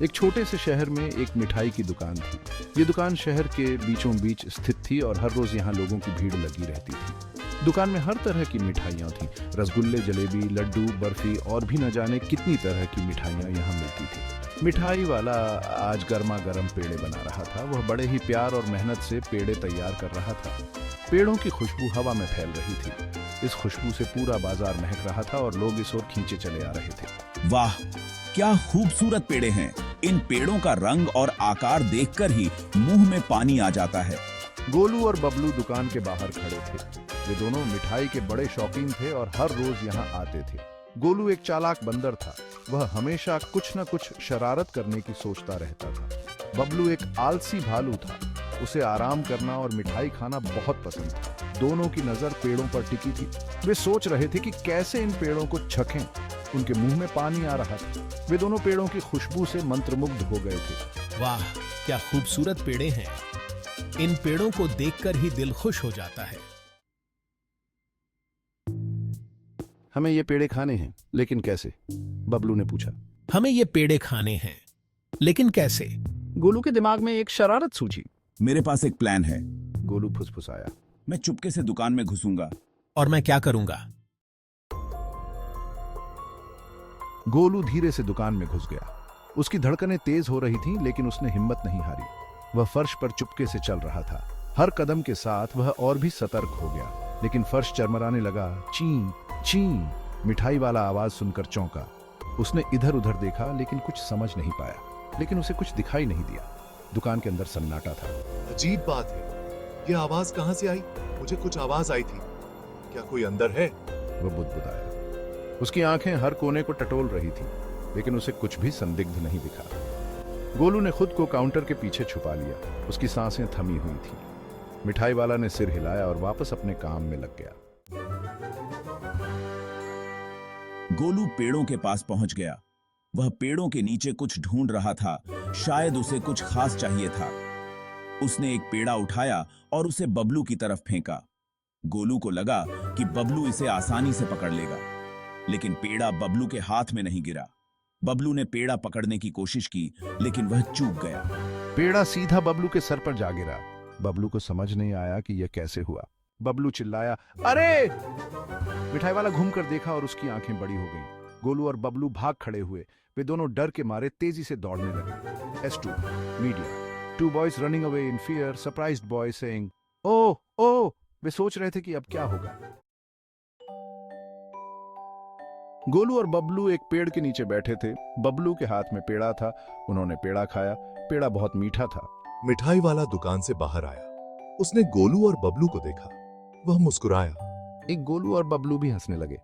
एक छोटे से शहर में एक मिठाई की दुकान थी। ये दुकान शहर के बीचों बीच स्थित थी और हर रोज यहाँ लोगों की भीड़ लगी रहती थी। दुकान में हर तरह की मिठाइयाँ थीं, रसगुल्ले, जलेबी, लड्डू, बर्फी और भी न जाने कितनी तरह की मिठाइयाँ यहाँ मिलती थी। मिठाई वाला आज गर्मा गर्म पेड़े बना रहा था। वह बड़े ही प्यार और मेहनत से पेड़े तैयार कर रहा था। पेड़ों की खुशबू हवा में फैल रही थी। इस खुशबू से पूरा बाजार महक रहा था और लोग इस ओर खींचे चले आ रहे थे। वाह, क्या खूबसूरत पेड़े हैं। इन पेड़ों का रंग और आकार देखकर ही मुंह में पानी आ जाता है। गोलू और बबलू दुकान के बाहर खड़े थे। वे दोनों मिठाई के बड़े शौकीन थे और हर रोज यहाँ आते थे। गोलू एक चालाक बंदर था। वह हमेशा कुछ न कुछ शरारत करने की सोचता रहता था। बबलू एक आलसी भालू था। उसे आराम करना और मिठाई खाना बहुत पसंद था। दोनों की नजर पेड़ों पर टिकी थी। वे सोच रहे थे कि कैसे इन पेड़ों को छकें। उनके मुंह में पानी आ रहा था। वे दोनों पेड़ों की खुशबू से मंत्रमुग्ध हो गए थे। वाह, क्या खूबसूरत पेड़े हैं। इन पेड़ों को देखकर ही दिल खुश हो जाता है। हमें ये पेड़े खाने हैं, लेकिन कैसे? बबलू ने पूछा। हमें ये पेड़े खाने हैं, लेकिन कैसे? गोलू के दिमाग में एक शरारत सूझी। मेरे पास एक प्लान है। गोलू फुसफुसाया। मैं चुपके से दुकान में घुसूंगा। और मैं क्या करूंगा? गोलू धीरे से दुकान में घुस गया। उसकी धड़कनें तेज हो रही थीं, लेकिन उसने हिम्मत नहीं हारी। वह फर्श पर चुपके से चल रहा था। हर कदम के साथ वह और भी सतर्क हो गया, लेकिन फर्श चरमराने लगा। ची ची, मिठाई वाला आवाज सुनकर चौंका। उसने इधर उधर देखा, लेकिन कुछ समझ नहीं पाया। लेकिन उसे कुछ दिखाई नहीं दिया। दुकान के अंदर सन्नाटा था। अजीब बात है, ये आवाज कहां से आई? मुझे कुछ आवाज आई थी। क्या कोई अंदर है? वह बुदबुदाया। उसकी आंखें हर कोने को टटोल रही थीं, लेकिन उसे कुछ भी संदिग्ध नहीं दिखा। गोलू ने खुद को काउंटर के पीछे छुपा लिया। उसकी सांसें थमी हुई थीं। मिठाई वाला ने सिर हिलाया और वापस अपने काम में लग गया। गोलू पेड़ों के पास पहुंच गया। वह पेड़ों के नीचे कुछ ढूंढ रहा था। शायद उसे कुछ खास चाहिए था। उसने एक पेड़ा उठाया और उसे बबलू की तरफ फेंका। गोलू को लगा कि बबलू इसे आसानी से पकड़ लेगा, लेकिन पेड़ा बबलू के हाथ में नहीं गिरा। बबलू ने पेड़ा पकड़ने की कोशिश की, लेकिन वह चूक गया। पेड़ा सीधा बबलू के सर पर जा गिरा। बबलू को समझ नहीं आया कि यह कैसे हुआ। बबलू चिल्लाया, अरे! मिठाई वाला घूमकर देखा और उसकी आंखें बड़ी हो गईं। गोलू और बबलू भाग खड़े हुए। वे दोनों डर के मारे तेजी से दौड़ने लगे। S2 media. 2 boys running away in fear, surprised boy saying, "Oh, oh!" वे सोच रहे थे कि अब क्या होगा। गोलू और बबलू एक पेड़ के नीचे बैठे थे। बबलू के हाथ में पेड़ा था। उन्होंने पेड़ा खाया। पेड़ा बहुत मीठा था। मिठाई वाला दुकान से बाहर आया। उसने गोलू और बबलू को देखा। वह मुस्कुराया। एक गोलू और बबलू भी हंसने लगे।